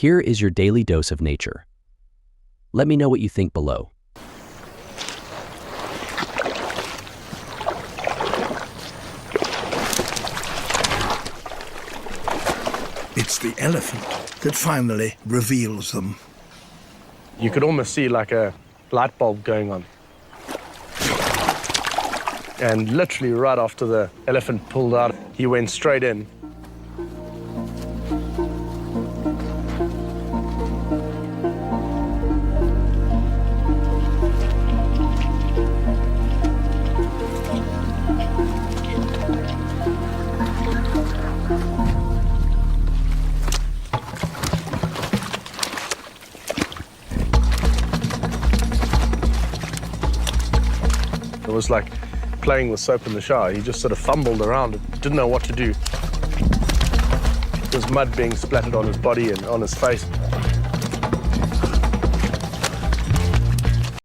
Here is your daily dose of nature. Let me know what you think below. It's the elephant that finally reveals them. You could almost see like a light bulb going on. And literally right after the elephant pulled out, he went straight in. It was like playing with soap in the shower. He just sort of fumbled around and didn't know what to do. There's mud being splattered on his body and on his face.